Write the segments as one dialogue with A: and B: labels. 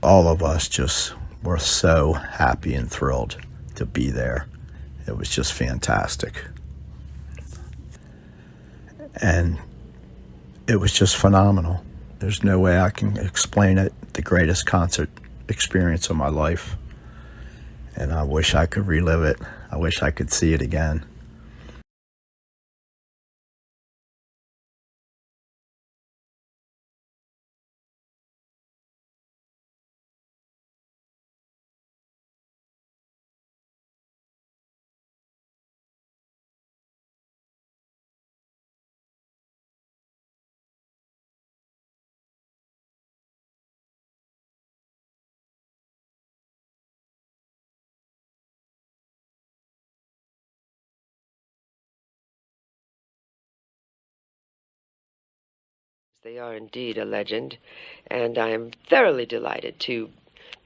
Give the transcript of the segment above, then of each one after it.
A: all of us just were so happy and thrilled to be there. It was just fantastic. And it was just phenomenal. There's no way I can explain it. The greatest concert experience of my life. And I wish I could relive it. I wish I could see it again.
B: They are indeed a legend, and I am thoroughly delighted to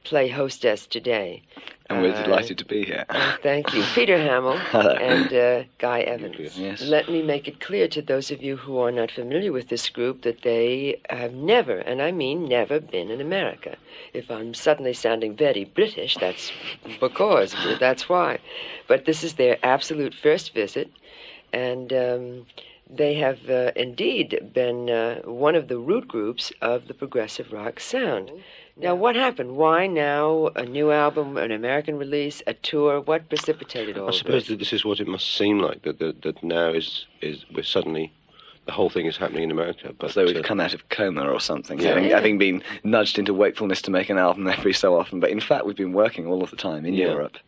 B: play hostess today.
C: And we're delighted to be here.
B: Thank you. Peter Hamill and Guy Evans.
C: Yes.
B: Let me make it clear to those of you who are not familiar with this group that they have never, and I mean never, been in America. If I'm suddenly sounding very British, that's because, that's why. But this is their absolute first visit, and they have indeed been one of the root groups of the progressive rock sound. Now, what happened? Why now a new album, an American release, a tour? What precipitated all
D: I suppose
B: this?
D: that this is what it must seem like, that now is we're suddenly, the whole thing is happening in America. But
C: So we've come out of coma or something,
D: Yeah.
C: having been nudged into wakefulness to make an album every so often. But in fact, we've been working all of the time in Europe.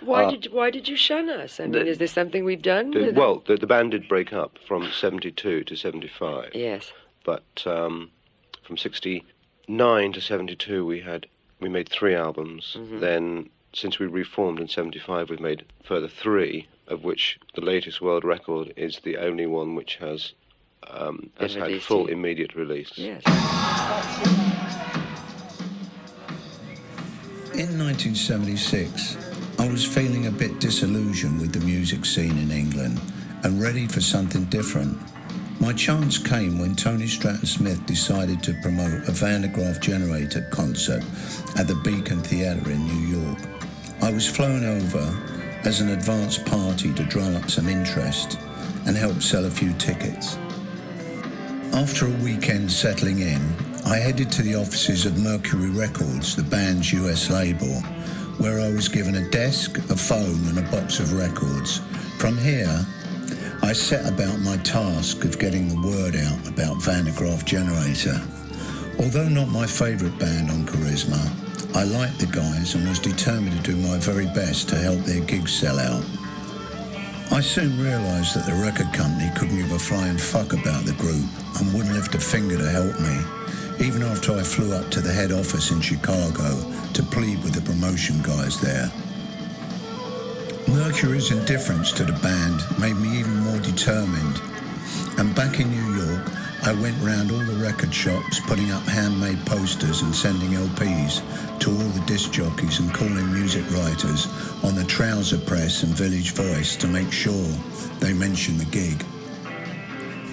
B: Why did you shun us? I mean, is there something we've done?
D: The band did break up from 72 to 75.
B: Yes.
D: But from 69 to 72 we made 3 albums.
B: Mm-hmm.
D: Then since we reformed in 75 we've made further 3, of which the latest world record is the only one which has had full immediate release.
B: Yes.
E: In 1976, I was feeling a bit disillusioned with the music scene in England and ready for something different. My chance came when Tony Stratton-Smith decided to promote a Graaf Generator concert at the Beacon Theatre in New York. I was flown over as an advance party to drum up some interest and help sell a few tickets. After a weekend settling in, I headed to the offices of Mercury Records, the band's US label, where I was given a desk, a phone and a box of records. From here, I set about my task of getting the word out about Graaf Generator. Although not my favourite band on Charisma, I liked the guys and was determined to do my very best to help their gigs sell out. I soon realised that the record company couldn't give a flying fuck about the group and wouldn't lift a finger to help me, even after I flew up to the head office in Chicago to plead with the promotion guys there. Mercury's indifference to the band made me even more determined, and back in New York, I went round all the record shops putting up handmade posters and sending LPs to all the disc jockeys and calling music writers on the Trouser Press and Village Voice to make sure they mentioned the gig.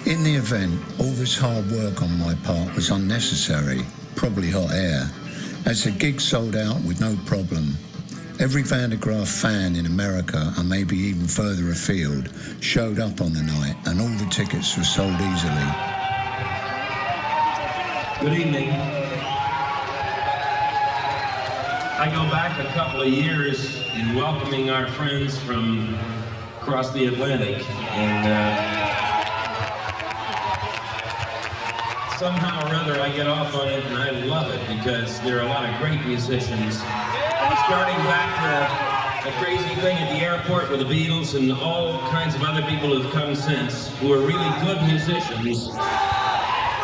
E: In the event, all this hard work on my part was unnecessary, probably hot air, as the gig sold out with no problem. Every Graaf fan in America, and maybe even further afield, showed up on the night, and all the tickets were sold easily.
F: Good evening. I go back a couple of years in welcoming our friends from across the Atlantic, and somehow or other I get off on it and I love it because there are a lot of great musicians. Starting back to a crazy thing at the airport with the Beatles and all kinds of other people who've come since who are really good musicians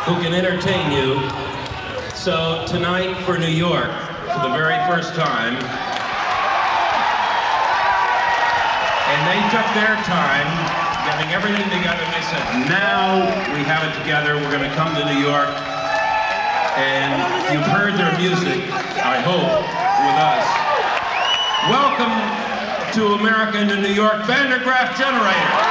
F: who can entertain you. So tonight for New York, for the very first time, and they took their time getting everything together. They said, now we have it together, we're going to come to New York. And you've heard their music, I hope, with us. Welcome to America and to New York, Graaf Generator.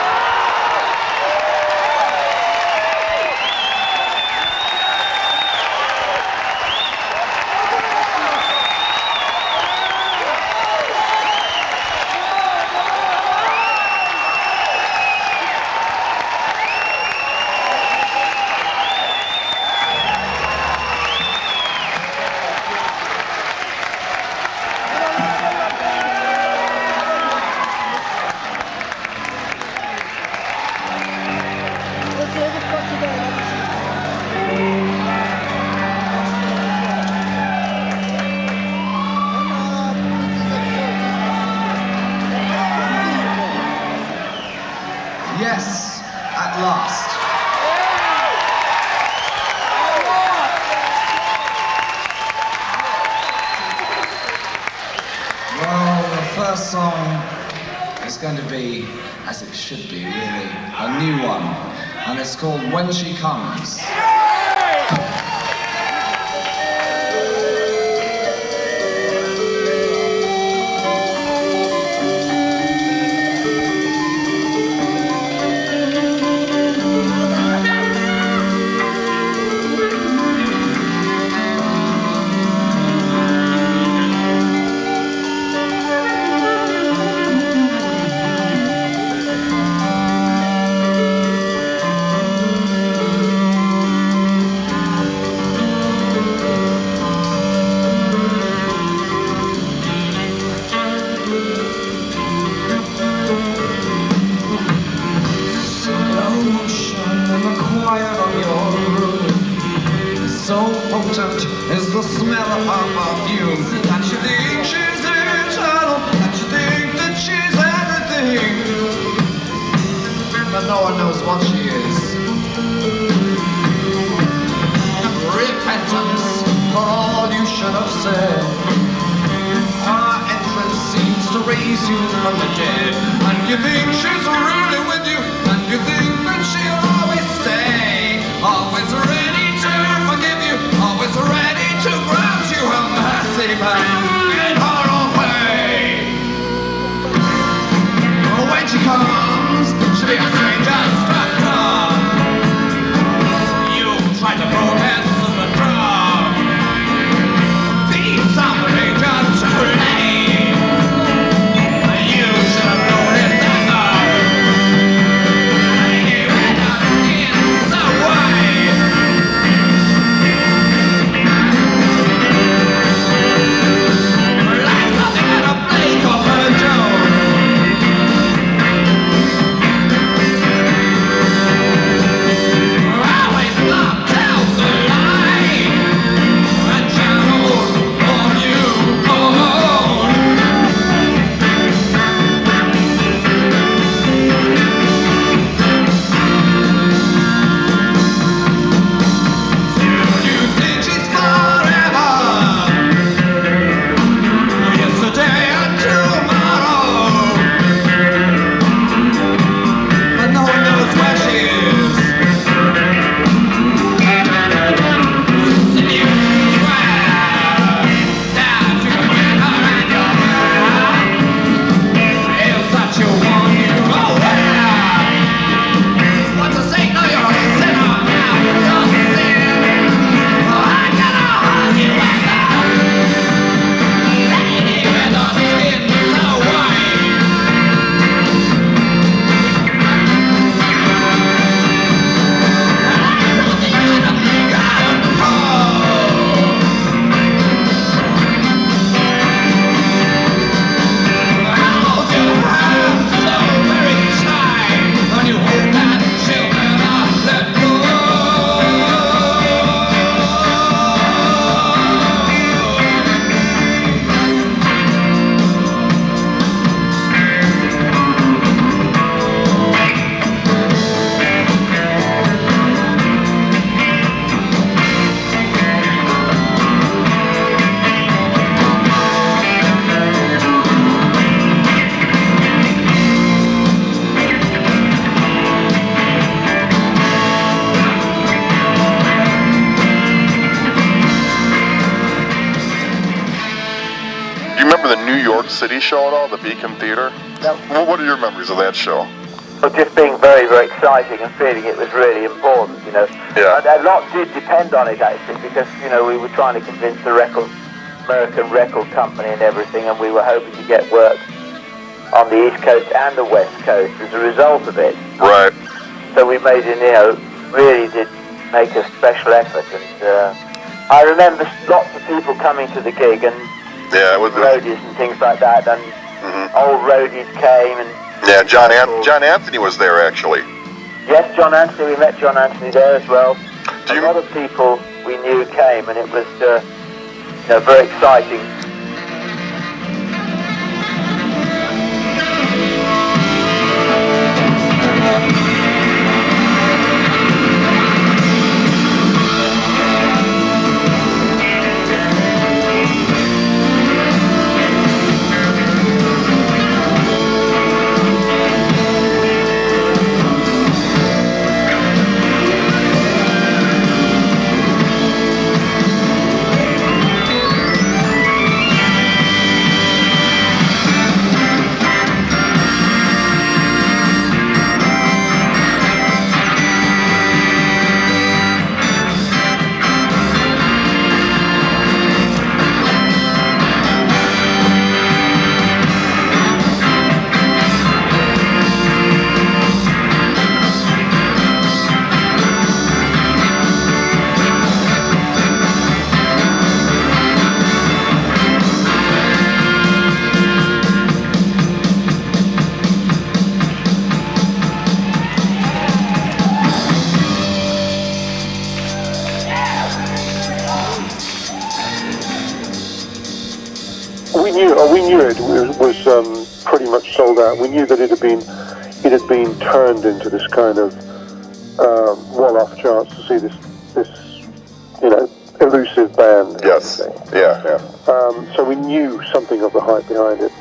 G: first song is going to be, as it should be, really, a new one. And it's called When She Comes. Is the smell of her perfume that you think she's eternal, that you think that she's everything, but no one knows what she is. Repentance for all you should have said. Her entrance seems to raise you from the dead, and you think she's really with you, and you think that she'll always stay, always ready to forgive you, always ready to grant you her mercy, but in her own way. When she comes, she'll be a stranger struck dumb. You try to protest the drum. Beats on the ranger too late. You should have noticed that he ran out of skin so wide. Like nothing but a flake of her dough. Always knocked out the line and channeled on you alone. You think she's forever, yesterday and tomorrow, but no one knows where she is. You swear that you can get her and your hair. Is that you want you nowhere? What to say? No, you're a sinner now. You're sin. I cannot hold you at that. Lady with the skin so white. Something out of control. Hold your hand so very tight, and you hope that she'll never let go.
H: Do you remember the New York City show at all, the Beacon Theater? Well, what are your memories of that show?
I: Well, just being very, very exciting and feeling it was really important, you know.
H: Yeah.
I: And a lot did depend on it, actually, because, you know, we were trying to convince the American record company and everything, and we were hoping to get work on the East Coast and the West Coast as a result of it.
H: Right.
I: So we made it, you know, really did make a special effort. And I remember lots of people coming to the gig, and
H: Yeah, it was.
I: roadies and things like that, and old roadies came, and
H: Yeah, John Anthony was there actually.
I: yes, John Anthony, we met John Anthony there as well.
H: Do you-
I: A lot of people we knew came, and it was you know, very exciting.
J: knew it was pretty much sold out. We knew that it had been turned into this kind of one-off chance to see this elusive band.
H: Yes. Yeah.
J: So we knew something of the hype behind it.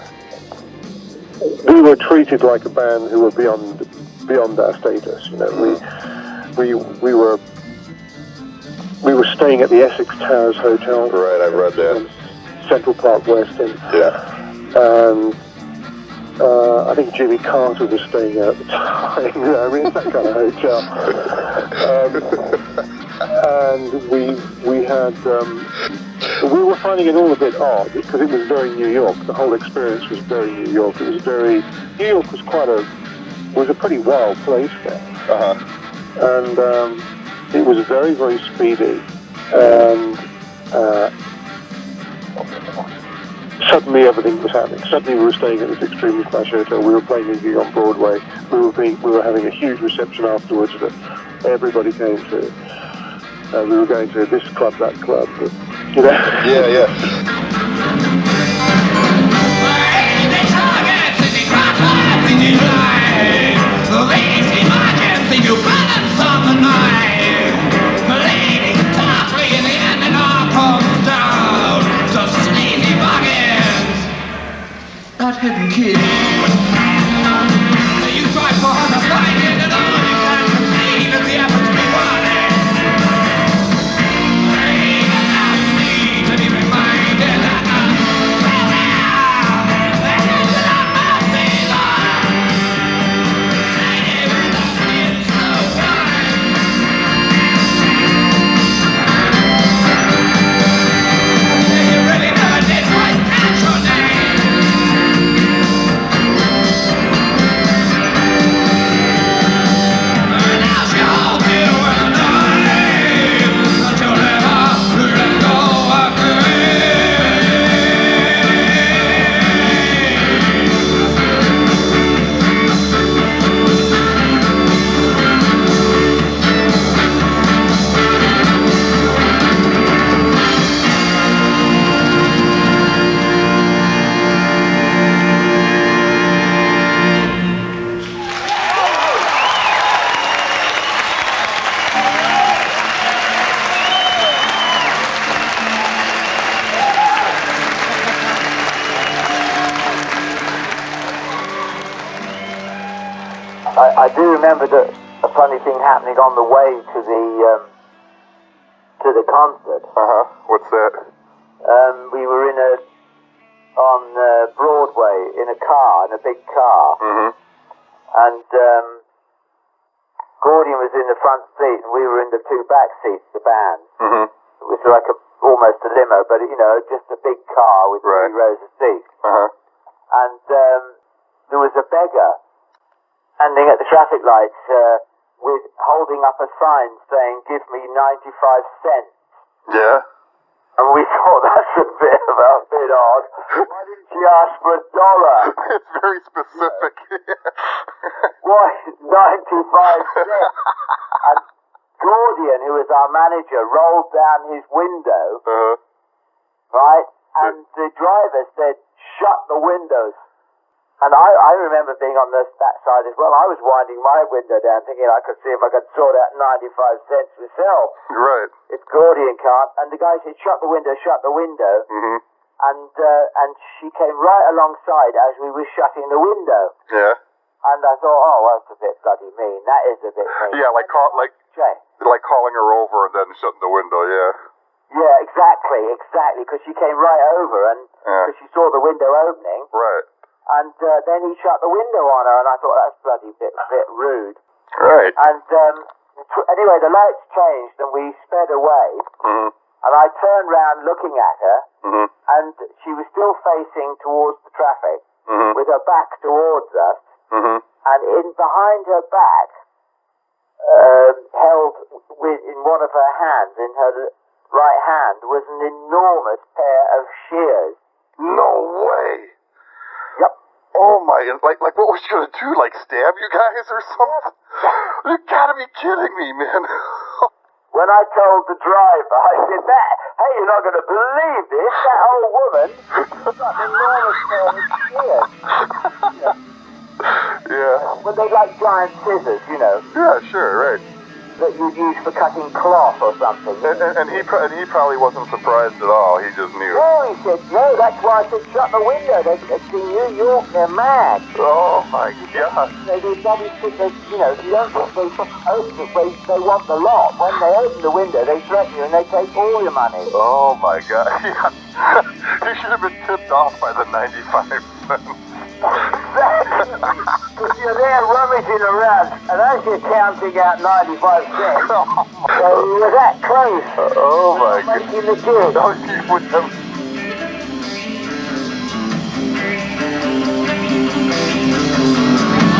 J: We were treated like a band who were beyond our status. We were staying at the Essex Towers Hotel.
H: Right, I read that.
J: Central Park West End. And I think Jimmy Carter was staying there at the time. It's that kind of hotel. And we were finding it all a bit odd because it was very New York. The whole experience was very New York. New York was a pretty wild place there. And it was very, very speedy. And suddenly everything was happening. Suddenly we were staying at this extremely flash hotel. We were playing a gig on Broadway. We were having a huge reception afterwards that everybody came to. We were going to this club, that club.
H: Yeah.
G: Not hidden kid. You try for her to find it, and all you can conceive is the effort to be wanted. Even now you need to be reminded that you really never did quite catch your name.
I: I do remember a funny thing happening on the way to the concert.
H: What's that?
I: We were on Broadway in a big car, and Gordian was in the front seat, and we were in the two back seats, the band. It was like almost a limo, but just a big car with 3 rows of seats. And there was a beggar standing at the traffic lights with holding up a sign saying, "Give me 95 cents."
H: Yeah.
I: And we thought that's a bit odd. Why didn't she ask for $1?
H: It's very specific.
I: Why 95 cents? And Gordian, who was our manager, rolled down his window, right? And the driver said, "Shut the windows." And I remember being on that side as well. I was winding my window down, thinking I could see if I could sort out 95 cents myself.
H: Right.
I: If Gordian can't. And the guy said, "Shut the window, shut the window." And she came right alongside as we were shutting the window.
H: Yeah.
I: And I thought, oh, well, that's a bit bloody mean. That is a bit mean.
H: Yeah, like calling her over and then shutting the window, yeah.
I: Yeah, exactly, because she came right over and because she saw the window opening.
H: Right.
I: And then he shut the window on her, and I thought, that's bloody bit rude.
H: Right.
I: And anyway, the lights changed, and we sped away. And I turned round looking at her, and she was still facing towards the traffic, with her back towards us. And behind her back, held in one of her hands, in her right hand, was an enormous pair of shears.
H: No way.
I: Yep.
H: Oh my! Like what was she gonna do? Like stab you guys or something? You gotta be kidding me, man.
I: when I told the driver, I said, hey, you're not going to believe this, that old woman has got an enormous pair of shears.
H: Yeah.
I: Well, they're like giant scissors, you know.
H: Yeah, sure, right.
I: That you'd use for cutting cloth or something.
H: And he probably wasn't surprised at all. He just knew.
I: No, he said, no, that's why I said shut the window. They see New York, they're mad.
H: Oh, my God.
I: They bloody shit, you know, you don't think they open it, they want the lot. When they open the window, they threaten you and they take all your money.
H: Oh, my God. He should have been tipped off by the 95 cents.
I: Because you're there rummaging around, and as you're counting out 95 cents, you're that close.
H: Oh my God.
I: Making the deal.
H: No, you would have.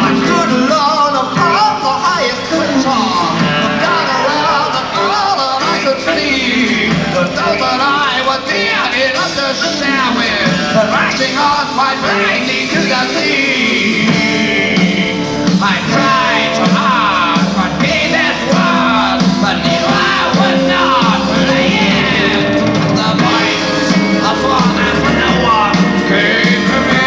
G: I stood alone upon the highest cliff-top, down around and all that I could see. The those that I was dear enough to share with, crashing on quite blindly to the sea. I tried to hard, but gave that word, but knew I would not play it. The voice of one after no one came to me.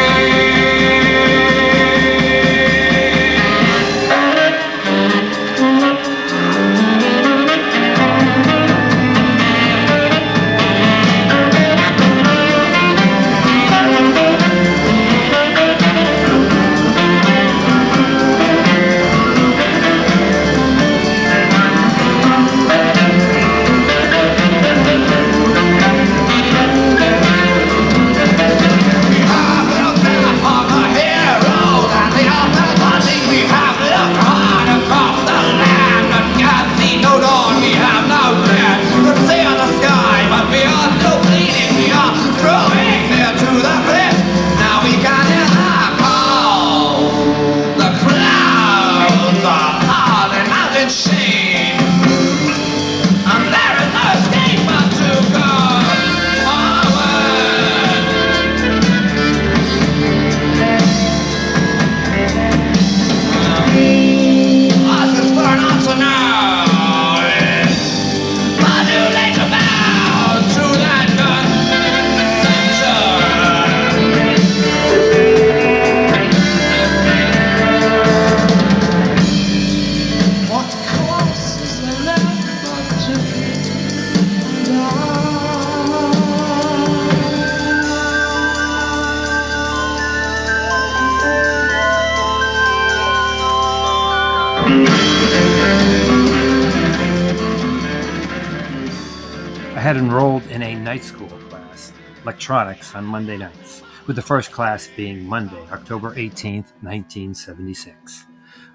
K: I had enrolled in a night school class, electronics, on Monday nights, with the first class being Monday, October 18th, 1976.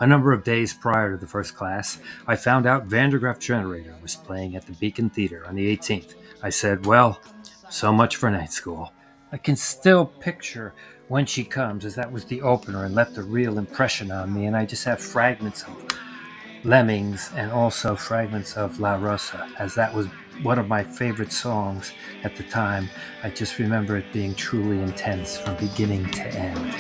K: A number of days prior to the first class, I found out Graaf Generator was playing at the Beacon Theater on the 18th. I said, well, so much for night school. I can still picture When She Comes, as that was the opener and left a real impression on me, and I just have fragments of Lemmings and also fragments of La Rosa, as that was one of my favorite songs at the time. I just remember it being truly intense from beginning to end.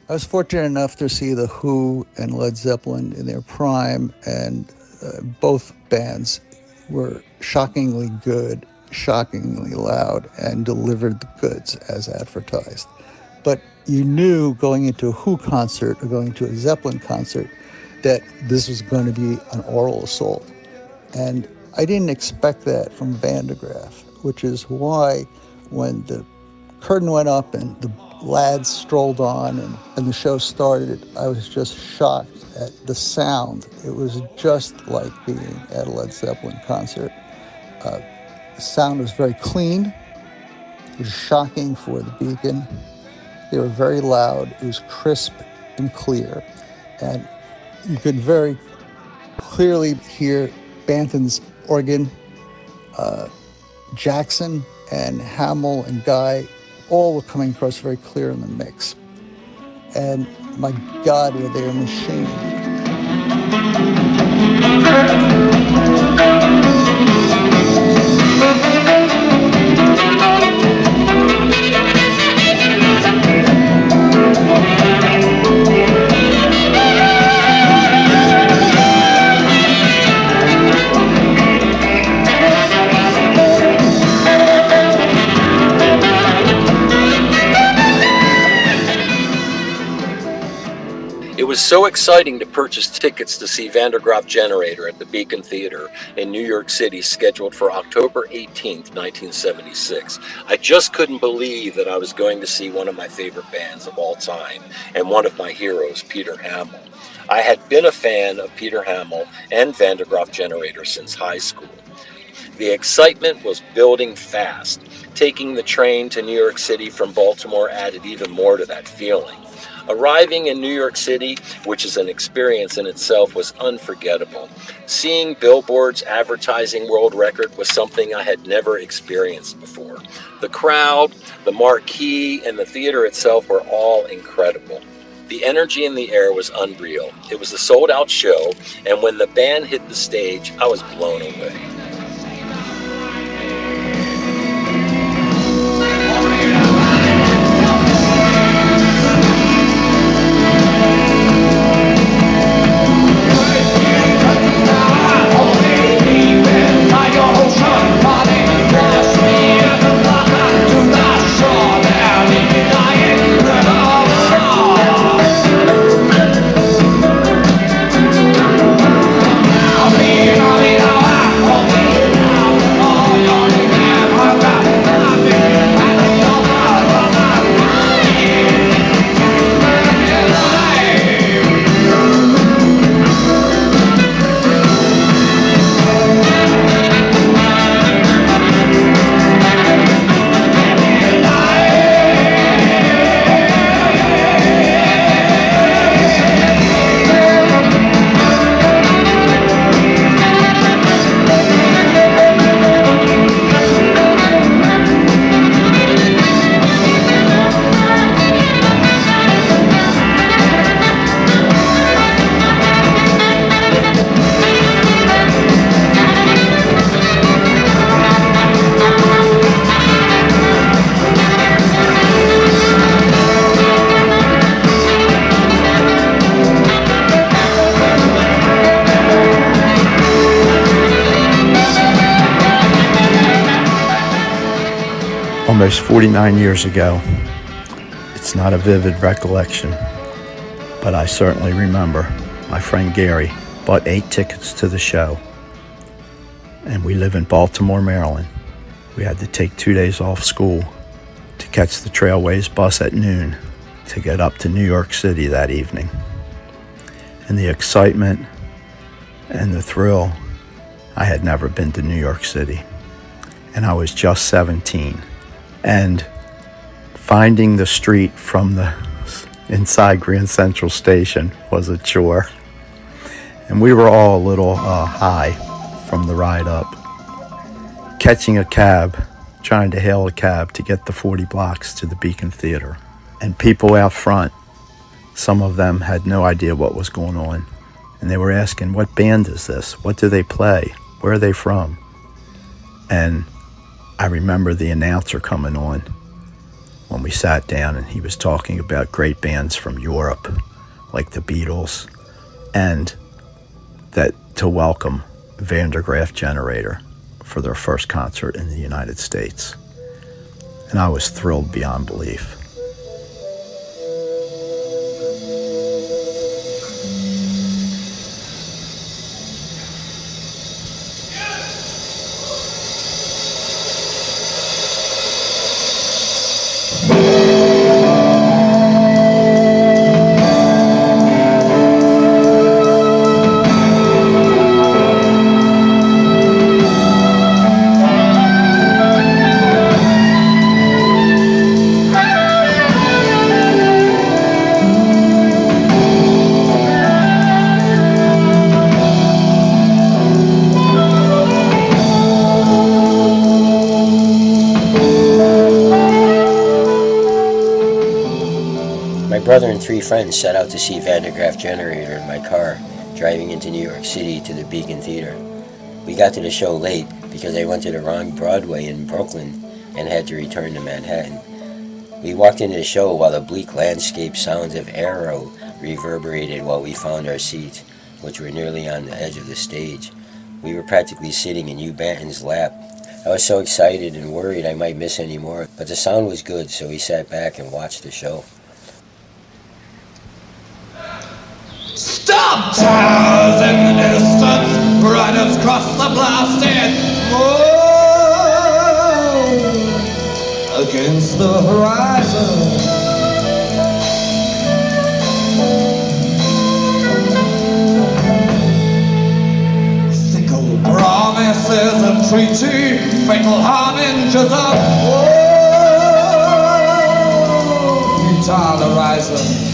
L: I was fortunate enough to see The Who and Led Zeppelin in their prime, and both bands were shockingly good, shockingly loud, and delivered the goods as advertised. But you knew going into a Who concert or going to a Zeppelin concert that this was going to be an oral assault. And I didn't expect that from Van de Graaf, which is why when the curtain went up and the lads strolled on and the show started, I was just shocked at the sound. It was just like being at a Led Zeppelin concert. The sound was very clean. It was shocking for the Beacon. They were very loud. It was crisp and clear. And you could very clearly hear Banton's organ, Jackson and Hamill and Guy all were coming across very clear in the mix. And my God, were they a machine.
M: It was so exciting to purchase tickets to see Graaf Generator at the Beacon Theater in New York City, scheduled for October 18th, 1976. I just couldn't believe that I was going to see one of my favorite bands of all time and one of my heroes, Peter Hamill. I had been a fan of Peter Hamill and Graaf Generator since high school. The excitement was building fast. Taking the train to New York City from Baltimore added even more to that feeling. Arriving in New York City, which is an experience in itself, was unforgettable. Seeing billboards advertising world record was something I had never experienced before. The crowd, the marquee, and the theater itself were all incredible. The energy in the air was unreal. It was a sold-out show, and when the band hit the stage, I was blown away.
A: Almost 49 years ago. It's not a vivid recollection, but I certainly remember my friend Gary bought 8 tickets to the show, and we live in Baltimore, Maryland. We had to take 2 days off school to catch the Trailways bus at noon to get up to New York City that evening. And the excitement and the thrill, I had never been to New York City, and I was just 17. And finding the street from the inside Grand Central Station was a chore. And we were all a little high from the ride up. Catching a cab, trying to hail a cab to get the 40 blocks to the Beacon Theater. And people out front, some of them had no idea what was going on. And they were asking, what band is this? What do they play? Where are they from? And I remember the announcer coming on when we sat down, and he was talking about great bands from Europe, like the Beatles, and that to welcome Graaf Generator for their first concert in the United States. And I was thrilled beyond belief.
N: brother and 3 friends set out to see Graaf Generator in my car, driving into New York City to the Beacon Theater. We got to the show late because I went to the wrong Broadway in Brooklyn and had to return to Manhattan. We walked into the show while the bleak landscape sounds of Arrow reverberated while we found our seats, which were nearly on the edge of the stage. We were practically sitting in Hugh Banton's lap. I was so excited and worried I might miss any more, but the sound was good, so we sat back and watched the show.
G: Stop! Towers in the distance, riders cross the blasted moon against the horizon. Fickle promises of treaty, fatal harbingers of war, futile horizon.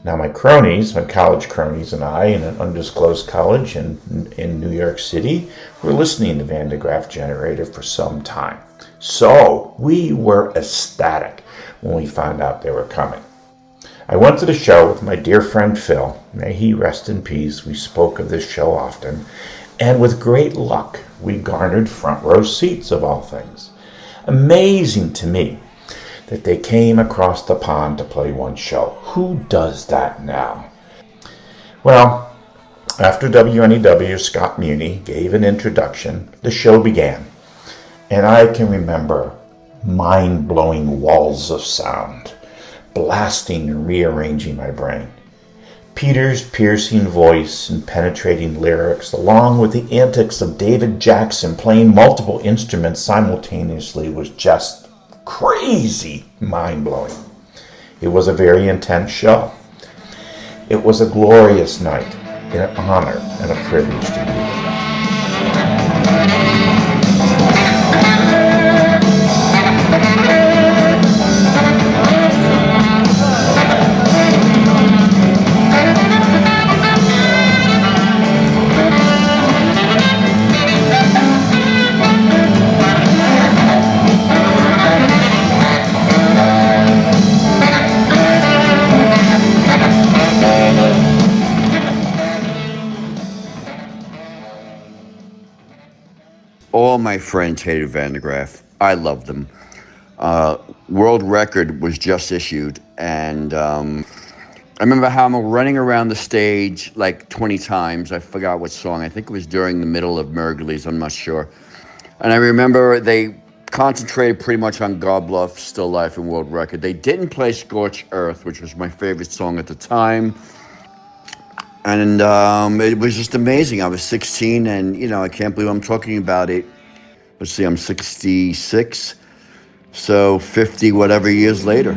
O: Now my cronies, my college cronies and I in an undisclosed college in New York City were listening to VdGG Generator for some time. So we were ecstatic when we found out they were coming. I went to the show with my dear friend Phil. May he rest in peace. We spoke of this show often. And with great luck, we garnered front row seats of all things. Amazing to me that they came across the pond to play one show. Who does that now? Well, after WNEW Scott Muni gave an introduction, the show began. And I can remember mind-blowing walls of sound, blasting and rearranging my brain. Peter's piercing voice and penetrating lyrics, along with the antics of David Jackson playing multiple instruments simultaneously, was just crazy mind-blowing. It was a very intense show. It was a glorious night, an honor and a privilege to be there.
P: All my friends hated VdGG. I loved them. World record was just issued, and I remember Hamill running around the stage like 20 times. I forgot what song. I think it was during the middle of Mergleys. I'm not sure. And I remember they concentrated pretty much on God Bluff, Still Life, and World Record. They didn't play Scorched Earth, which was my favorite song at the time. And it was just amazing. I was 16, and, you know, I can't believe I'm talking about it. Let's see, I'm 66, so 50 whatever years later.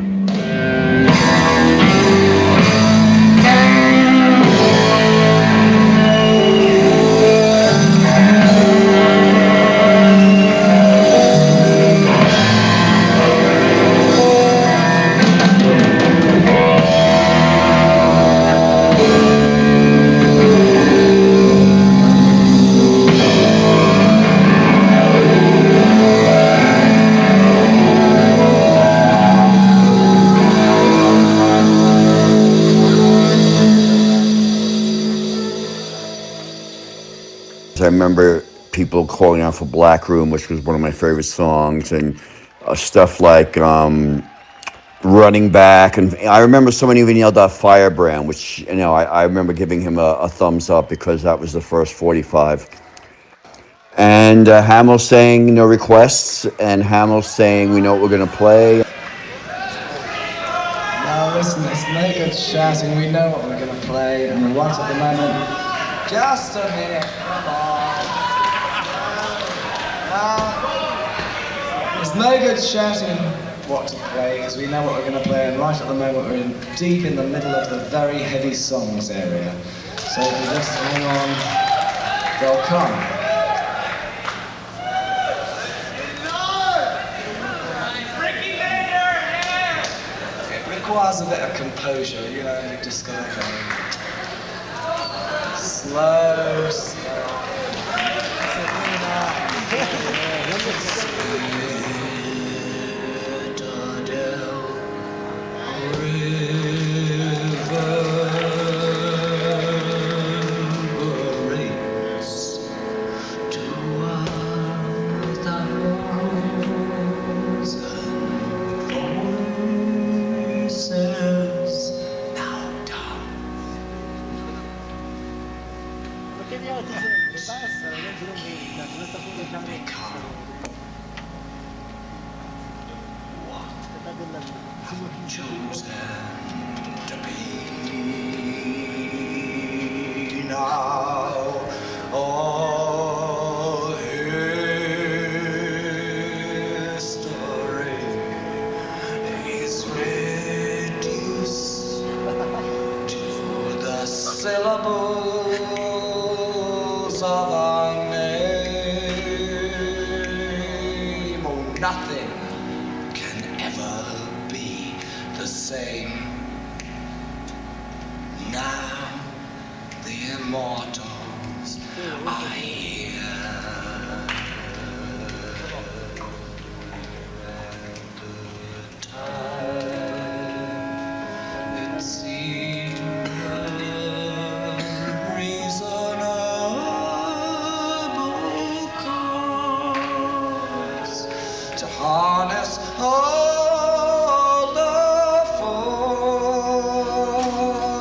P: I remember people calling out for Black Room, which was one of my favorite songs, and stuff like Running Back. And I remember someone even yelled out Firebrand, which, you know, I remember giving him a thumbs up because that was the first 45. And Hamill saying no requests, and Hamill saying we know what we're going to play.
Q: Now listen, it's no good shouting, we know what we're going to play, and we want at the moment. Just a minute, come on. It's no good shouting what to play, because we know what we're going to play, and right at the moment we're deep in the middle of the very heavy songs area. So if you just hang on, they'll come. requires a bit of composure, you know, you just gotta go slow, syllables of our name. Oh, nothing can ever be the same. Now the immortals are here. It seems harness all the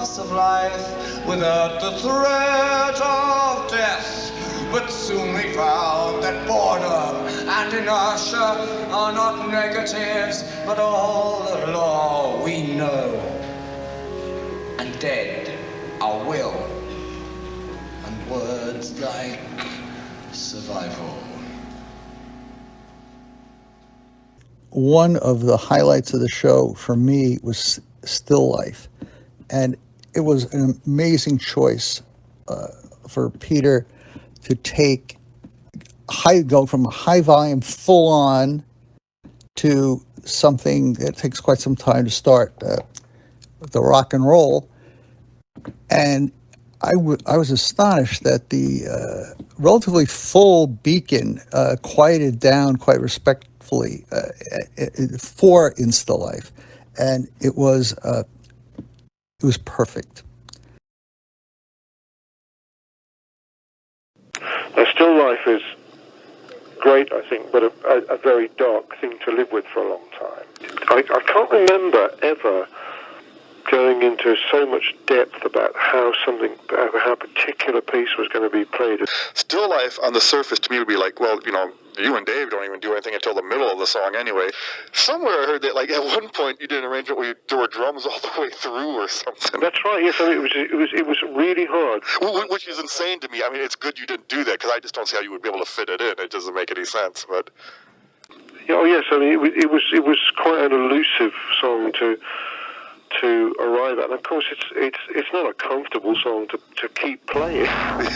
Q: force of life without the threat of death. But soon we found that boredom and inertia are not negatives, but all the law we know. And dead are will, and words like survival.
L: One of the highlights of the show for me was Still Life. And it was an amazing choice for Peter to go from a high volume full on to something that takes quite some time to start, the rock and roll. And I was astonished that the relatively full Beacon quieted down quite respectfully for In Still Life, and it was perfect.
J: Now, Still Life is great, I think, but a very dark thing to live with for a long time. I can't remember ever going into so much depth about how a particular piece was going to be played.
H: Still Life on the surface to me would be like, well, you know, you and Dave don't even do anything until the middle of the song anyway. Somewhere I heard that, like, at one point you did an arrangement where there were drums all the way through or something.
J: That's right, yes, I mean, it was really hard.
H: Which is insane to me. I mean, it's good you didn't do that, because I just don't see how you would be able to fit it in. It doesn't make any sense, but...
J: Yeah, oh, yes, I mean, it was quite an elusive song to arrive at. And of course, it's not a comfortable song to keep playing. As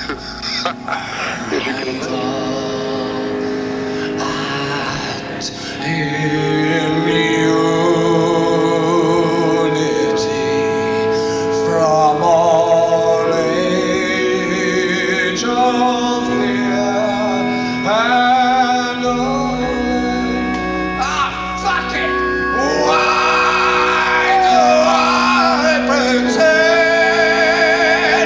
J: you can imagine.
G: From all age of fear and fuck it! Why do I pretend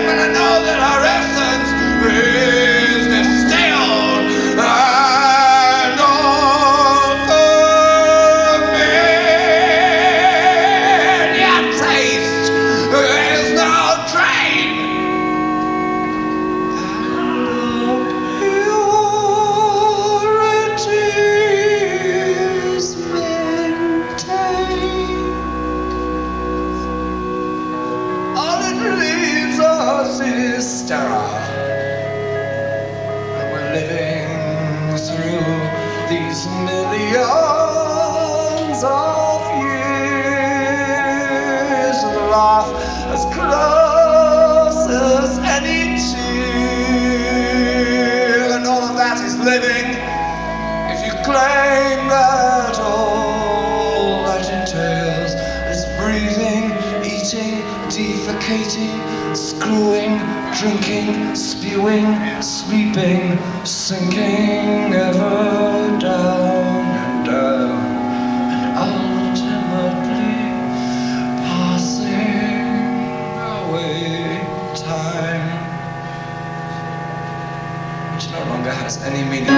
G: when I know that our essence is distilled and all familiar taste is now drained and purity's maintained. All it leaves us is sterile, and we're living through these millions of years of life as close as any tear, and all of that is living. If you claim that all that entails is breathing lubricating, screwing, drinking, spewing, sweeping, sinking, ever down and down, and ultimately passing away. Time, which no longer has any meaning.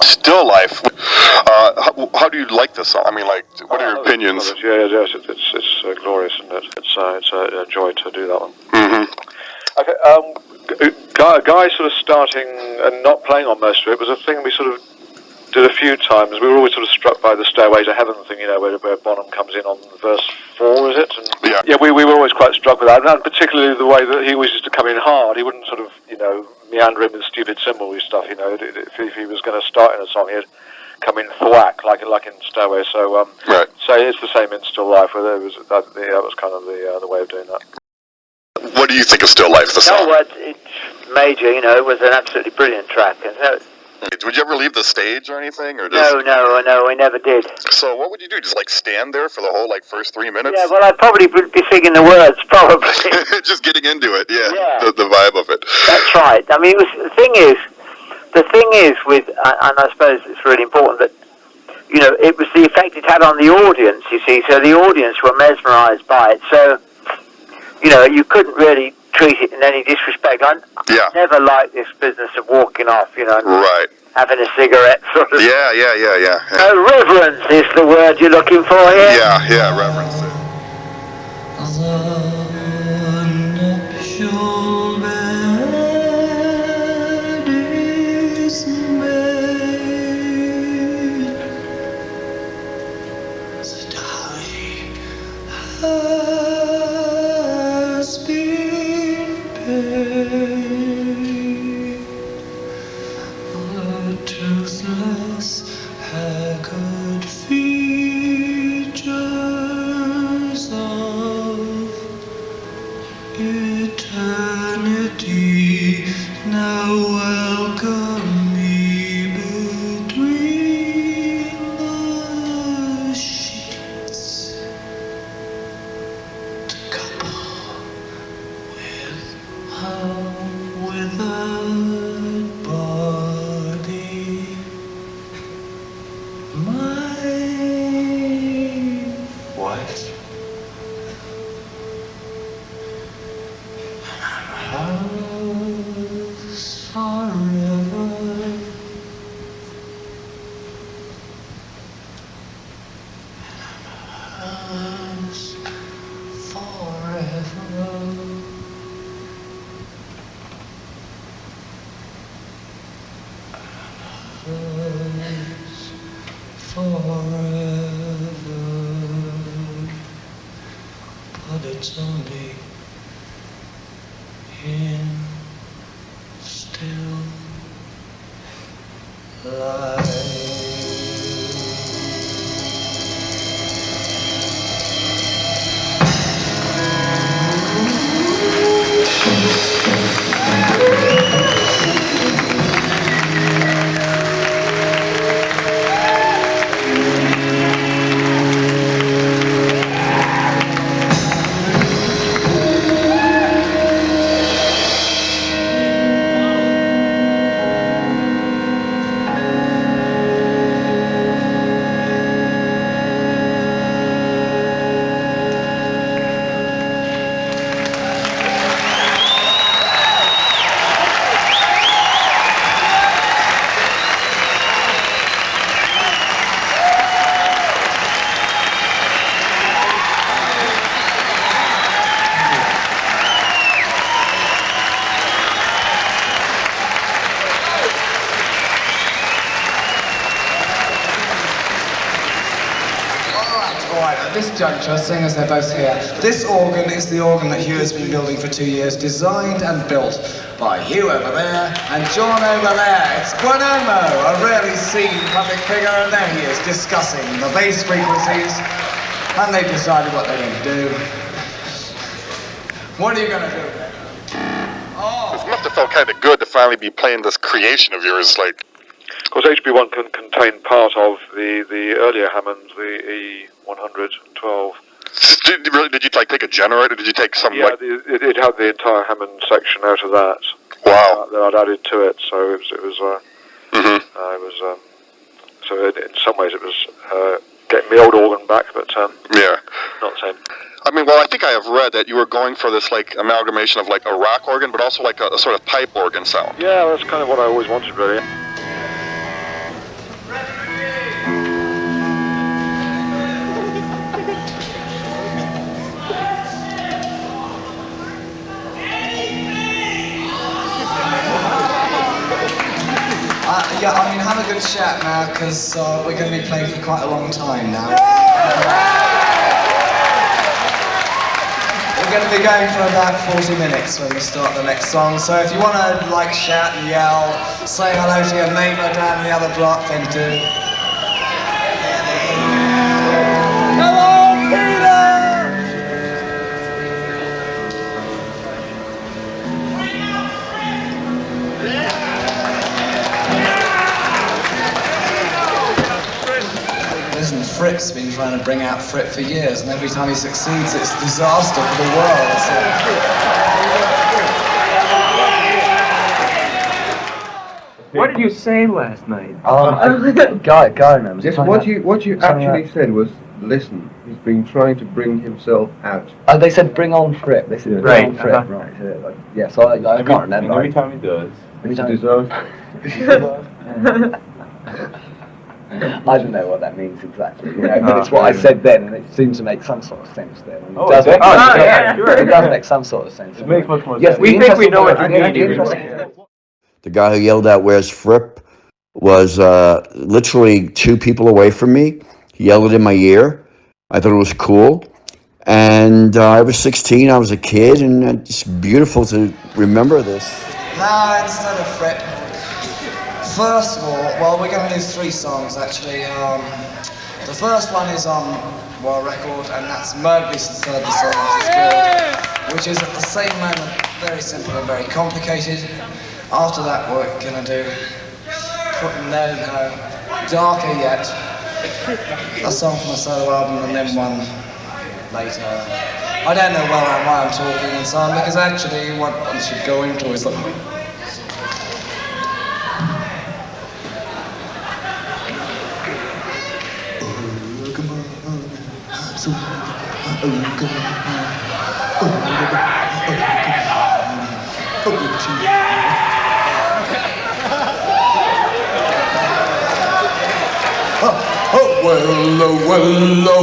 H: Still life. How do you like this song? I mean, like, what are your opinions?
J: Yes, it's glorious, isn't it? It's a joy to do that one.
H: Mm-hmm.
J: Okay, Guy sort of starting and not playing on most of it was a thing we sort of did a few times. We were always sort of struck by the Stairway to Heaven thing, you know, where Bonham comes in on verse 4, is it? And yeah, we were always quite struck with that, and particularly the way that he always used to come in hard. He wouldn't sort of, you know, meander in with stupid cymbal stuff, you know. If he was going to start in a song, he'd come in thwack, like in Stairway. So, so it's the same in Still Life, where there was that was kind of the way of doing that.
H: What do you think of Still Life, the song?
I: No, it's major, you know, it was an absolutely brilliant track. And
H: would you ever leave the stage or anything? Or
I: just... No, we never did.
H: So what would you do? Just like stand there for the whole first 3 minutes?
I: Yeah, well, I'd probably be singing the words, probably.
H: Just getting into it, yeah. The vibe of it.
I: That's right. I mean, the thing is with, and I suppose it's really important that, you know, it was the effect it had on the audience, you see, so the audience were mesmerised by it, so, you know, you couldn't really treat it in any disrespect. I never liked this business of walking off, you know, and having a cigarette, sort of.
H: Yeah.
I: Reverence is the word you're looking for here.
H: Yeah, reverence.
G: Toothless, haggard feet. now welcome me between the sheets to couple with her withered body, my wife. Hers forever. Hers forever. Hers forever. But it's only in still life. At this juncture, seeing as they're both here, this organ is the organ that Hugh has been building for 2 years, designed and built by Hugh over there and John over there. It's Bonomo, a rarely seen public figure, and there he is discussing the bass frequencies, and they've decided what they're going to do. What are you going to do?
H: It must have felt kind of good to finally be playing this creation of yours, like.
J: Of course, HB1 can contain part of the earlier Hammonds, the E112.
H: Did you like take a generator? Did you take some?
J: Yeah, it had the entire Hammond section out of that.
H: Wow.
J: That I'd added to it, so it was. So in some ways it was getting the old organ back, but
H: yeah,
J: not the same.
H: I mean, well, I think I have read that you were going for this like amalgamation of like a rock organ, but also like a sort of pipe organ sound.
J: Yeah, that's kind of what I always wanted, really.
Q: Yeah, I mean, have a good chat now, because we're going to be playing for quite a long time now. We're going to be going for about 40 minutes when we start the next song, so if you want to, like, shout and yell, say hello to your neighbour down the other block, then do. Hello, Peter! Listen, Fripp's been trying to bring out Fripp for years, and every time he succeeds, it's a disaster for the world.
R: What did you say last night?
S: Guy remembers.
R: Yes, what you actually said was, listen, he's been trying to bring himself out.
S: They said bring on Fripp. They said bring on Fripp, right? Yeah, so I can't remember.
R: Every time he does,
S: it's a
R: disaster.
S: I don't know what that means exactly, but it's what I said then, and it seems to make some sort of sense then. It does make some sort of sense.
R: It makes much more
S: yes,
R: sense.
S: we think we know what
R: you
S: mean.
P: The guy who yelled out, "Where's Fripp?" was literally 2 people away from me. He yelled it in my ear. I thought it was cool. And I was 16, I was a kid, and it's beautiful to remember this.
Q: Now, instead of Fripp, first of all, well, we're going to do 3 songs, actually. The first one is on World Record, and that's Mowgli's third the song is good, which is at the same moment very simple and very complicated. After that, what can I do? No, Darker Yet, a song from a solo album, and then one later. I don't know why I'm talking and so on, because actually what one should go into is like... well.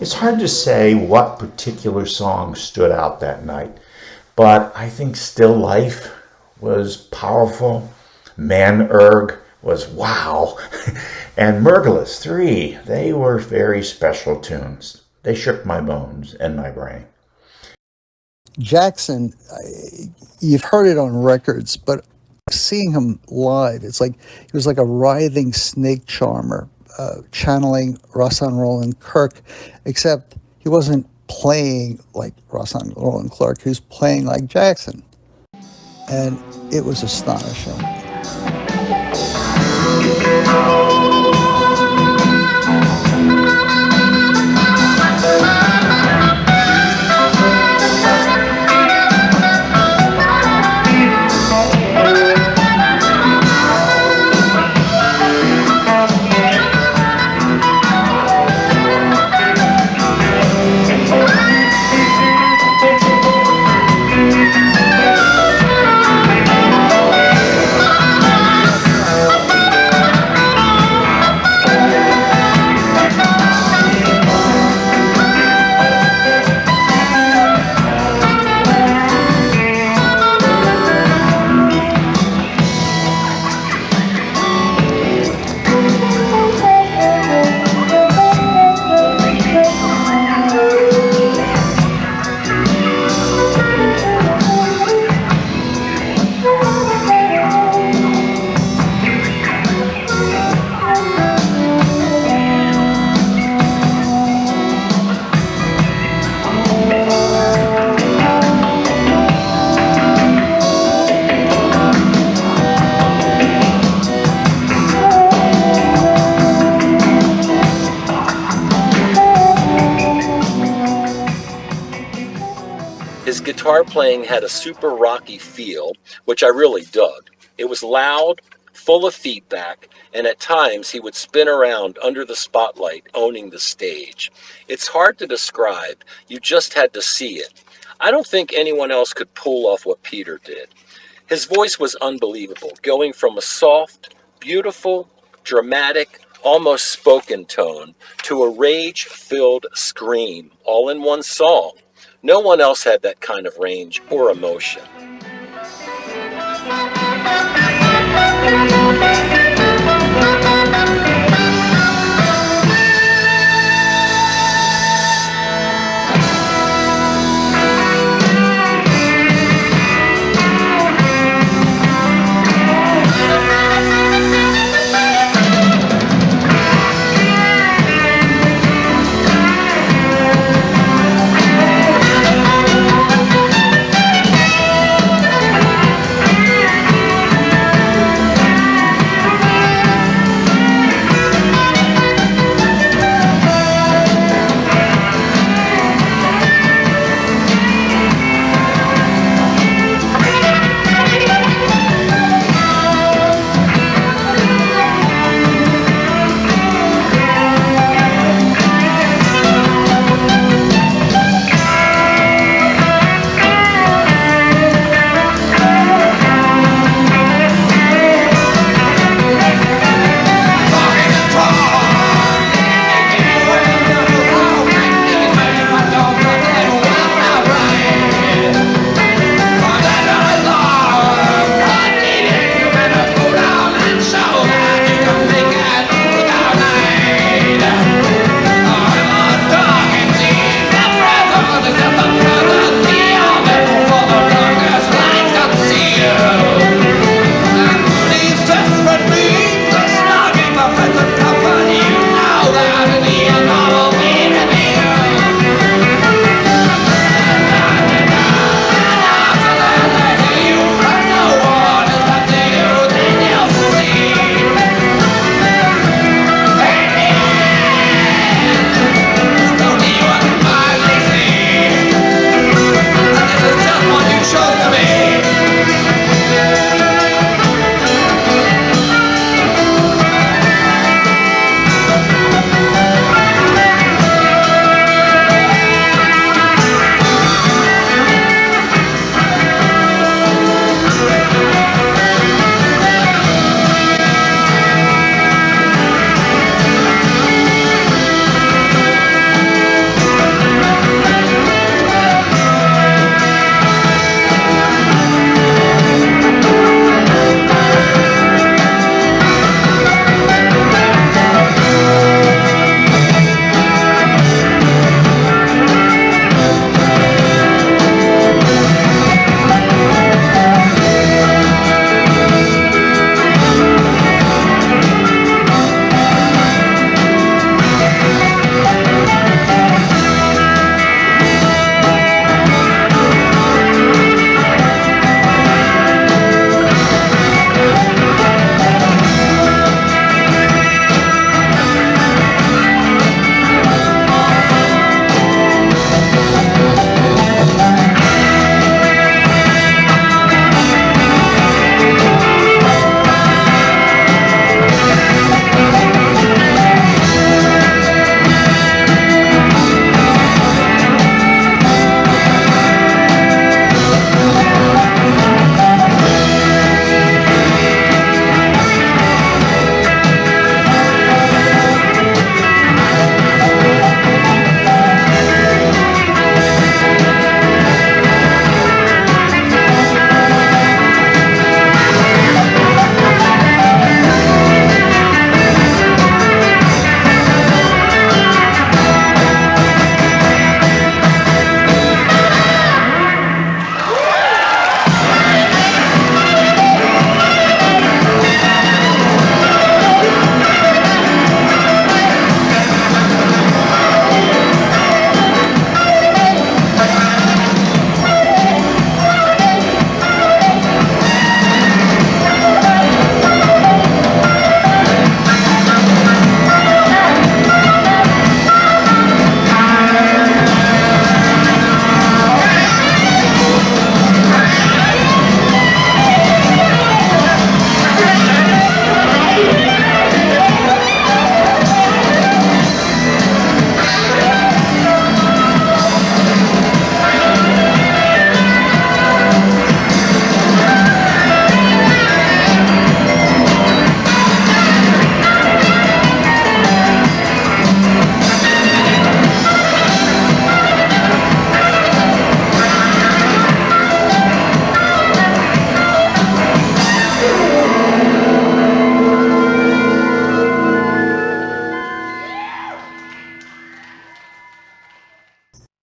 O: It's hard to say what particular song stood out that night, but I think Still Life was powerful, Man Erg was wow, and Mergulus 3, they were very special tunes. They shook my bones and my brain.
L: Jackson, you've heard it on records, but seeing him live, it's like he was like a writhing snake charmer, channeling Rossan Roland Kirk, except he wasn't playing like Rossan Roland Clark, he was playing like Jackson. And it was astonishing.
M: guitar playing had a super rocky feel, which I really dug. It was loud, full of feedback, and at times he would spin around under the spotlight, owning the stage. It's hard to describe. You just had to see it. I don't think anyone else could pull off what Peter did. His voice was unbelievable, going from a soft, beautiful, dramatic, almost spoken tone to a rage-filled scream, all in one song. No one else had that kind of range or emotion.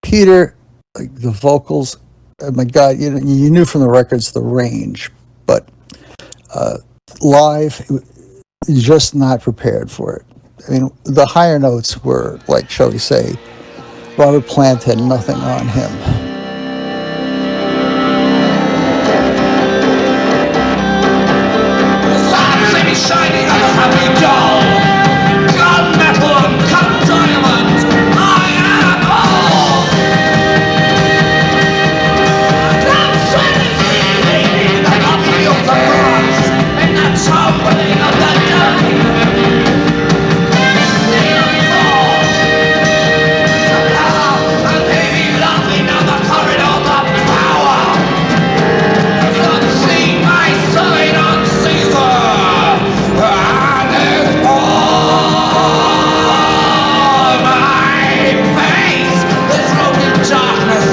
L: Peter, like the vocals, oh my God, you knew from the records the range, but live, you're just not prepared for it. I mean, the higher notes were, like, shall we say, Robert Plant had nothing on him.
G: Shining on a happy doll, gun metal and cut diamond, I am all. That sweat is bleeding, and I feel the bronze in that tumbling of the night. And baby laughing down the corridor of power. You've seen my sign on Caesar.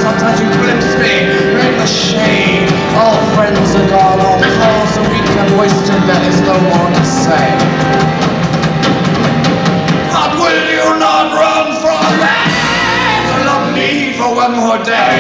G: Sometimes you glimpse me in the shade. All friends are gone, all calls are weak and wasted, there is no more to say. But will you not run from me? Love me for one more day.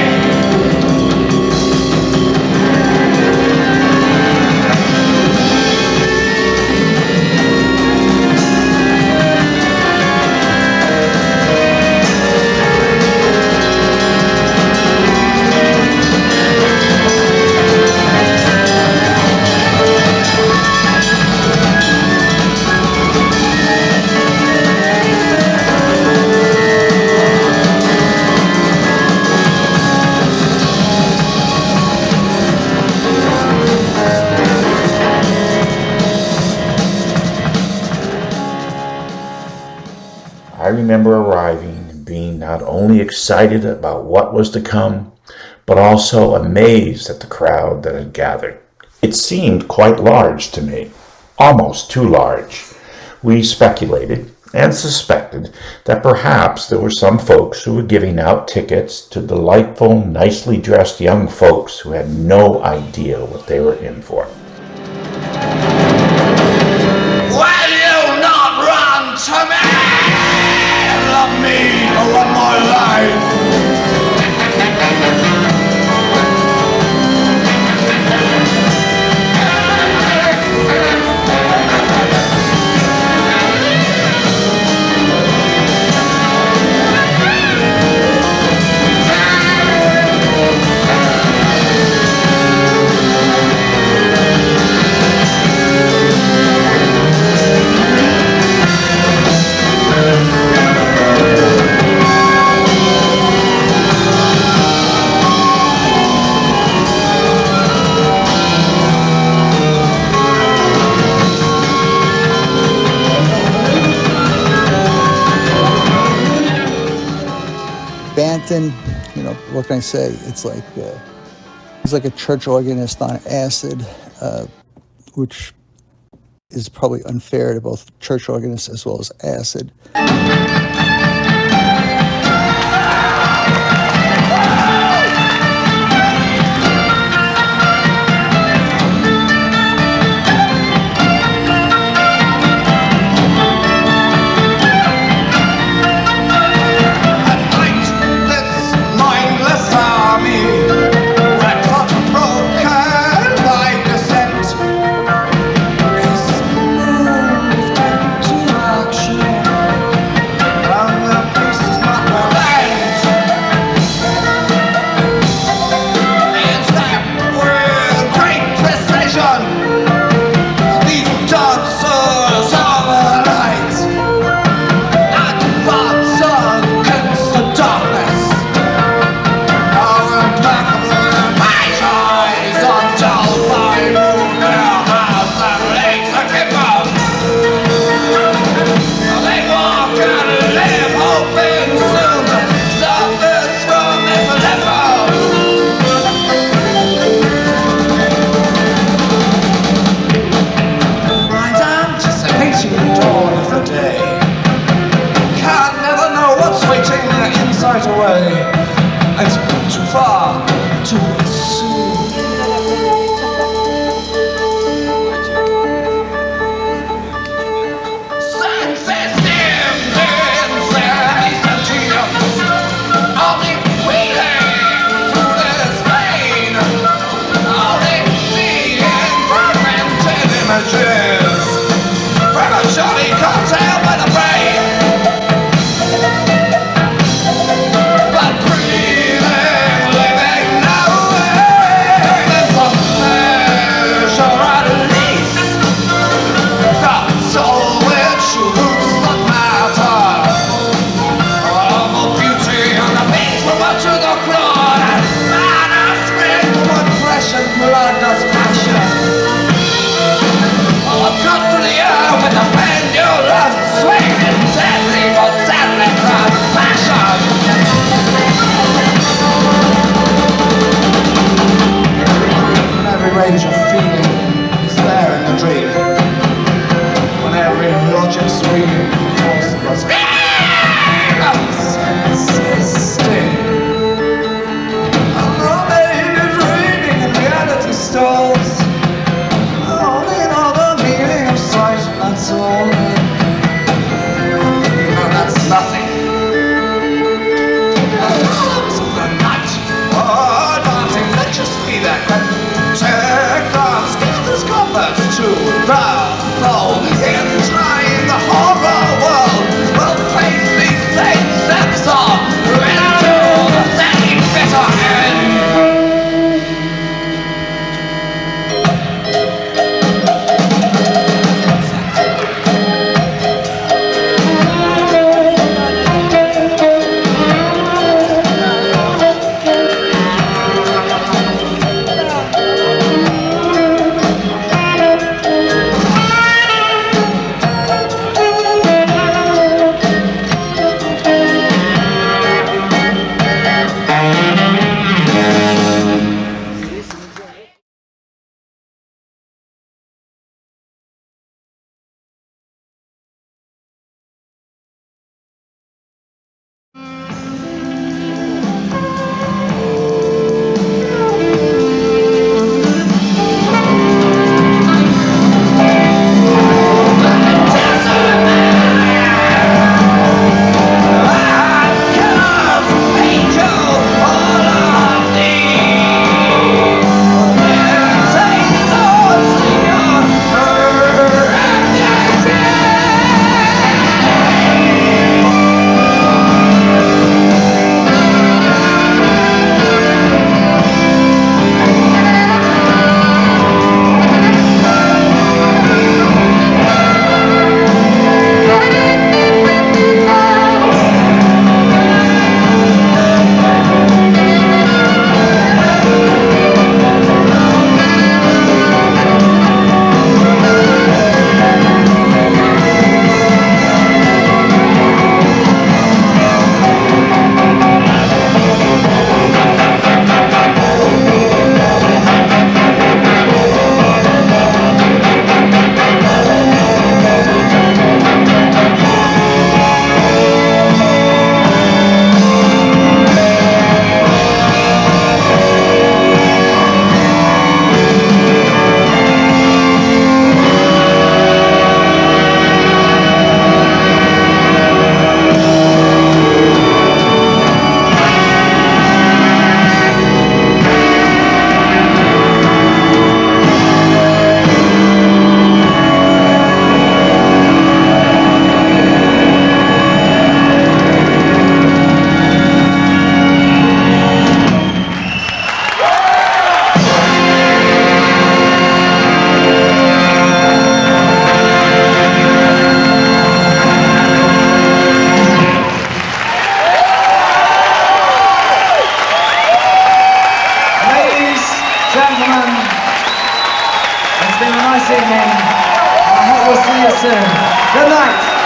O: I remember arriving and being not only excited about what was to come, but also amazed at the crowd that had gathered. It seemed quite large to me, almost too large. We speculated and suspected that perhaps there were some folks who were giving out tickets to delightful, nicely dressed young folks who had no idea what they were in for.
G: Will you not run to me? Love me for one more life.
L: Banton, what can I say? It's like he's like a church organist on acid, which is probably unfair to both church organists as well as acid.
G: Moved into action.
Q: range of feeling is there in the dream. When every logic scream falls but sting. And remain dreaming and reality stalls. Only know the meaning of sight, that's all. No, that's nothing. Just be that check us, give us comfort to roll in trying the horror world. We'll face these things that's all into the better end. Good night.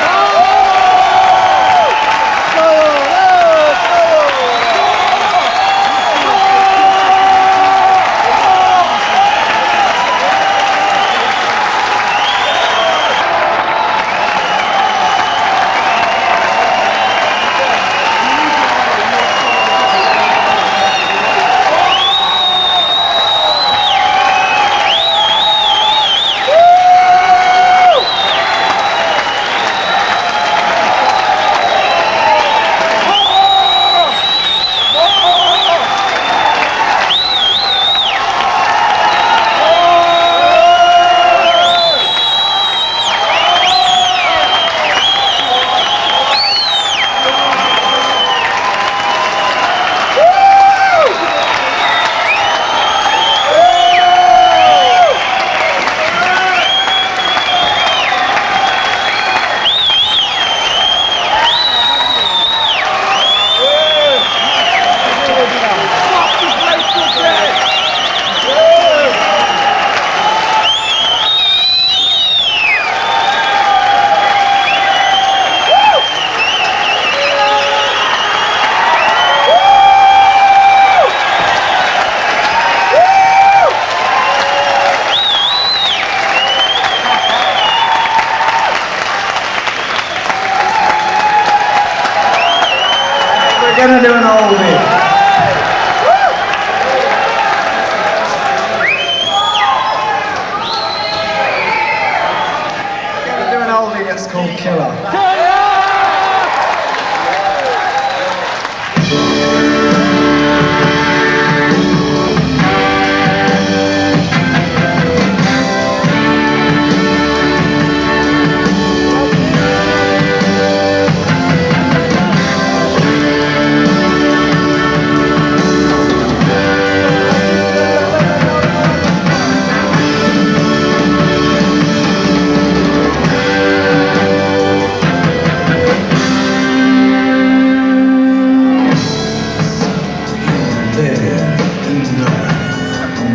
Q: killer.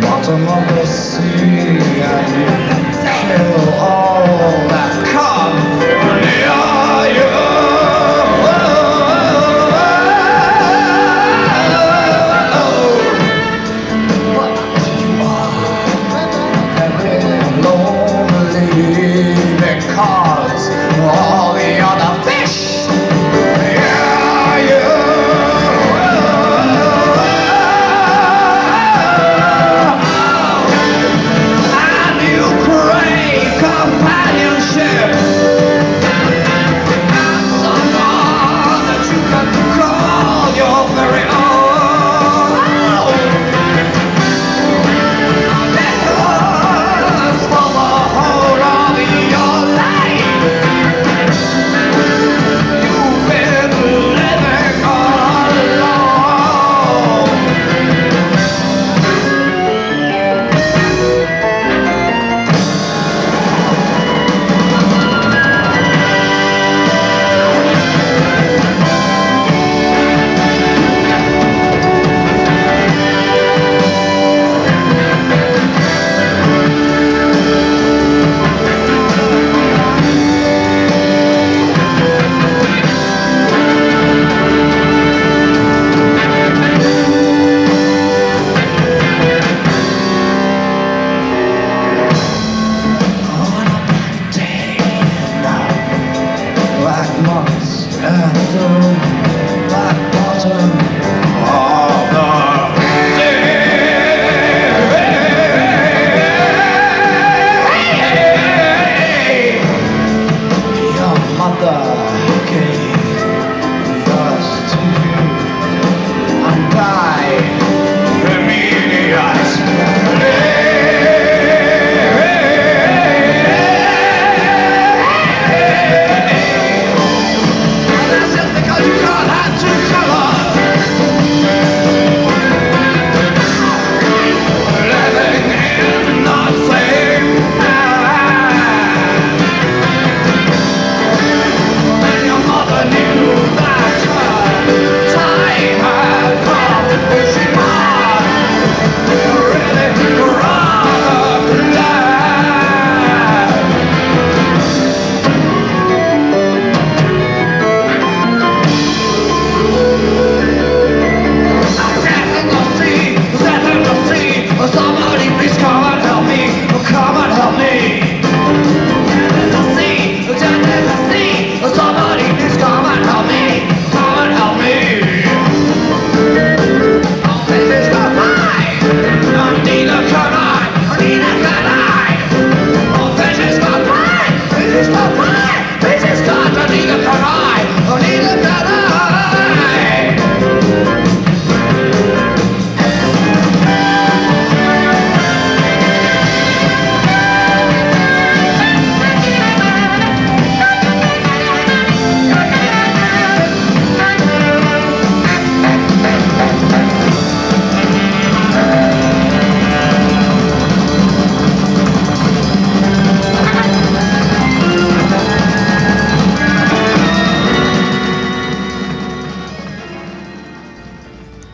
Q: Bottom of the sea, and you kill all that come near you. Lonely because all the other fish near you. Companionship and someone that you can call your very own. Because for the whole of your life you've been living alone. Black moths at the black bottom of the sea. Your mother gave birth to you and died immediately. Because you can't have two colors. Living in the same house. And your mother knew that her time had come. She might really rather die. Somebody please come and help me. Come and help me. Somebody please come and help me. Come and help me. Oh, this is not mine. No, neither can I. Neither can I. Oh, this is not mine. This is not mine. This is not. Neither can I. Oh, neither can I.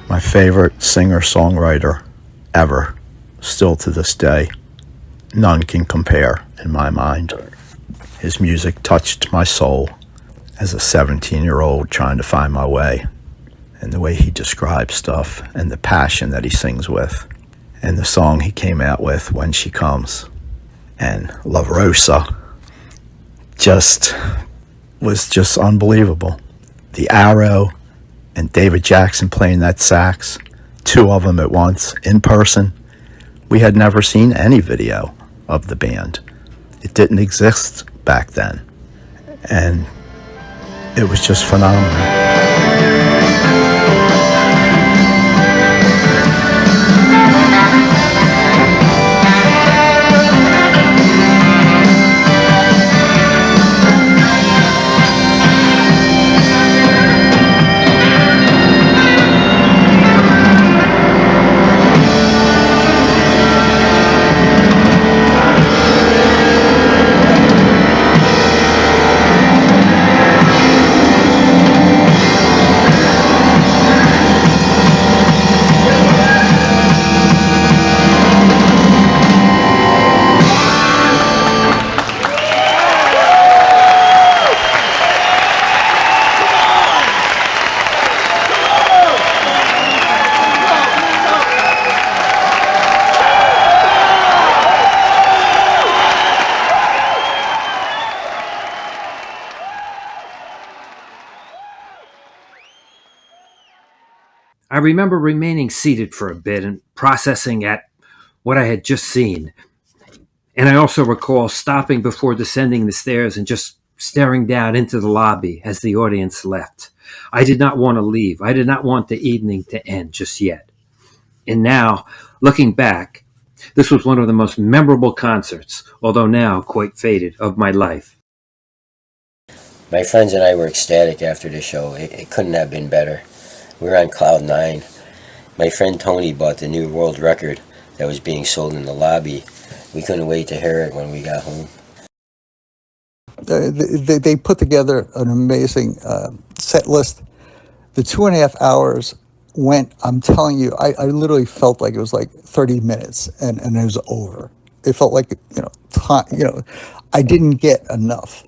A: My favorite singer-songwriter ever, still to this day. None can compare in my mind. His music touched my soul as a 17-year-old trying to find my way. And the way he describes stuff and the passion that he sings with. And the song he came out with, When She Comes. And La Rosa was just unbelievable. The Arrow and David Jackson playing that sax, two of them at once, in person. We had never seen any video of the band. It didn't exist back then. And it was just phenomenal.
K: I remember remaining seated for a bit and processing at what I had just seen. And I also recall stopping before descending the stairs and just staring down into the lobby as the audience left. I did not want to leave. I did not want the evening to end just yet. And now, looking back, this was one of the most memorable concerts, although now quite faded, of my life.
N: My friends and I were ecstatic after the show. It couldn't have been better. We were on cloud nine. My friend Tony bought the new world record that was being sold in the lobby. We couldn't wait to hear it when we got home.
L: They put together an amazing set list. The 2.5 hours went, I'm telling you, I literally felt like it was like 30 minutes and it was over. It felt like, time, I didn't get enough.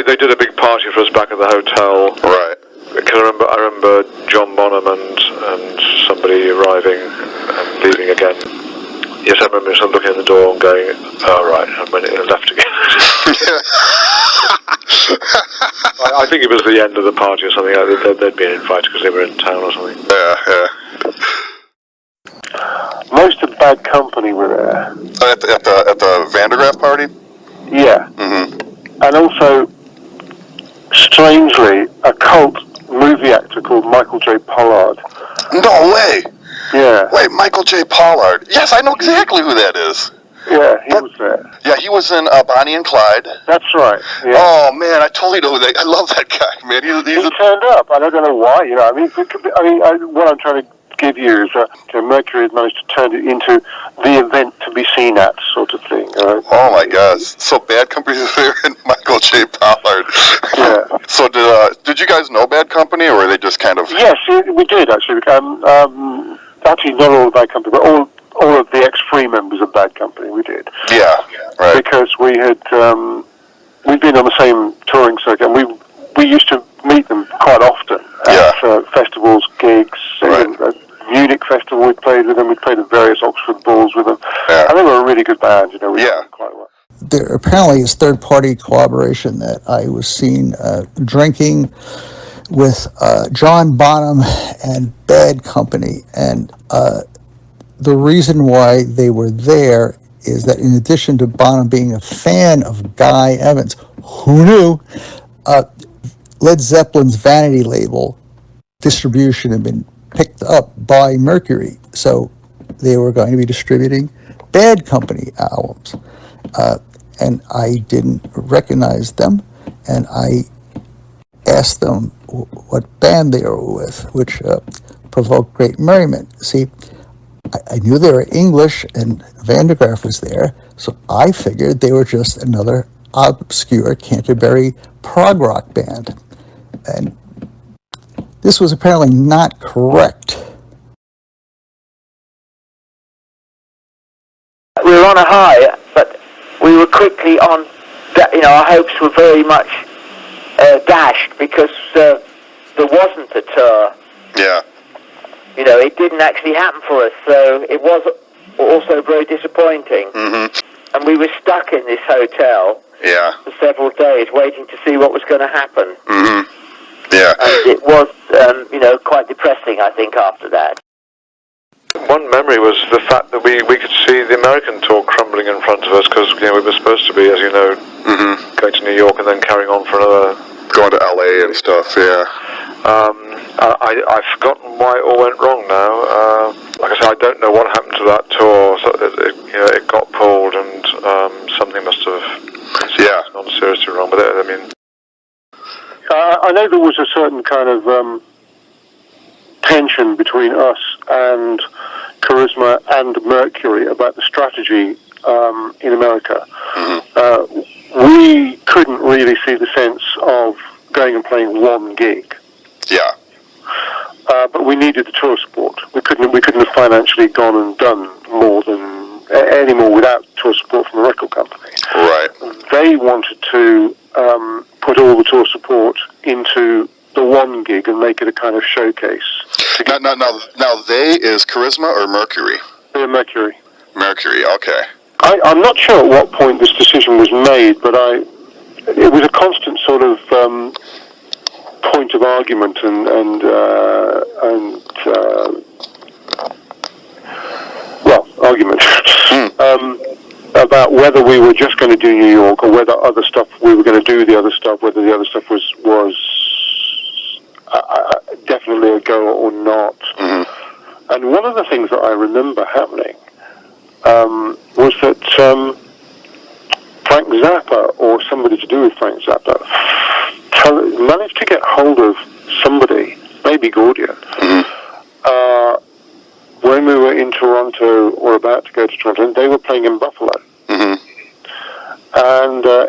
H: They did a big party for us back at the hotel. Right. Because I remember John Bonham and somebody arriving and leaving again. Yes, I remember someone looking at the door and going, "Oh right," and when it left again. I think it was the end of the party or something. They'd been invited because they were in town or something. Yeah.
J: Most of Bad Company were there.
H: At the Vandergraaf party.
J: Yeah.
H: Mm-hmm.
J: And also, strangely, a cult movie actor called Michael J. Pollard.
H: No way!
J: Yeah.
H: Wait, Michael J. Pollard. Yes, I know exactly who that is.
J: Yeah, he was there.
H: Yeah, he was in Bonnie and Clyde.
J: That's right. Yeah.
H: Oh man, I totally know that. I love that guy, man.
J: He turned up. I don't know why. What I'm trying to give you is Mercury has managed to turn it into the event to be seen at sort of thing.
H: Oh my gosh! So Bad Company is there and Michael J. Pollard.
J: Yeah.
H: So did you guys know Bad Company, or were they just kind of?
J: Yes, we did actually. Actually, not all of Bad Company, but all of the ex-free members of Bad Company. We did.
H: Yeah. Right.
J: Because we had we'd been on the same touring circuit, and we used to meet them quite often at festivals, gigs. Right. Munich Festival, we played with them. We played at various Oxford balls with them. Yeah. And they were a really good band, We did quite well.
L: There apparently is third-party collaboration that I was seen drinking with John Bonham and Bad Company. And the reason why they were there is that in addition to Bonham being a fan of Guy Evans, who knew, Led Zeppelin's Vanity label distribution had been picked up by Mercury, so they were going to be distributing Bad Company albums, and I didn't recognize them, and I asked them what band they were with, which provoked great merriment. See, I knew they were English and Vandergraaf was there, so I figured they were just another obscure Canterbury prog rock band, and this was apparently not correct.
I: We were on a high, but we were quickly on, our hopes were very much dashed because there wasn't a tour.
H: Yeah.
I: It didn't actually happen for us, so it was also very disappointing. And we were stuck in this hotel for several days waiting to see what was going to happen.
T: Yeah.
I: And it was, quite depressing, I think, after that.
H: One memory was the fact that we could see the American tour crumbling in front of us because we were supposed to be, as you know, going to New York and then carrying on for another...
T: Going to LA and stuff, yeah.
H: I've forgotten why it all went wrong now. Like I said, I don't know what happened to that tour. So it got pulled and something must have gone seriously wrong. But
J: I know there was a certain kind of tension between us and Charisma and Mercury about the strategy in America. We couldn't really see the sense of going and playing one gig.
T: Yeah.
J: But we needed the tour support. We couldn't have financially gone and done any more without tour support from the record company.
T: Right.
J: They wanted to put all the tour support into the one gig and make it a kind of showcase.
T: Now they is Charisma or Mercury?
J: They're Mercury.
T: Mercury, okay.
J: I'm not sure at what point this decision was made, but it was a constant sort of point of argument argument about whether we were just going to do New York or whether we were going to do the other stuff, whether the other stuff was definitely a go or not. And one of the things that I remember happening was that Frank Zappa, or somebody to do with Frank Zappa, managed to get hold of somebody, maybe Gordian, when we were in Toronto or about to go to Toronto, and they were playing in Buffalo, and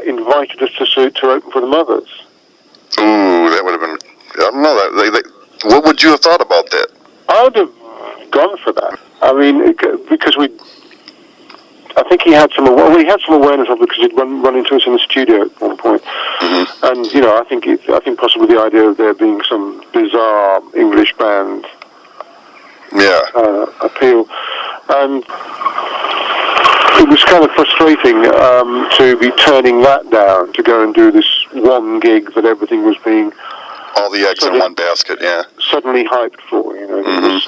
J: invited us to open for the Mothers.
T: Ooh, that would have been... I don't know. What would you have thought about that?
J: I would have gone for that. I mean, because I think he had some awareness of it because he'd run into us in the studio at one point. And I think possibly the idea of there being some bizarre English band appeal, and it was kind of frustrating to be turning that down to go and do this one gig that everything was being
T: all the eggs in one basket. Yeah,
J: suddenly hyped for. It was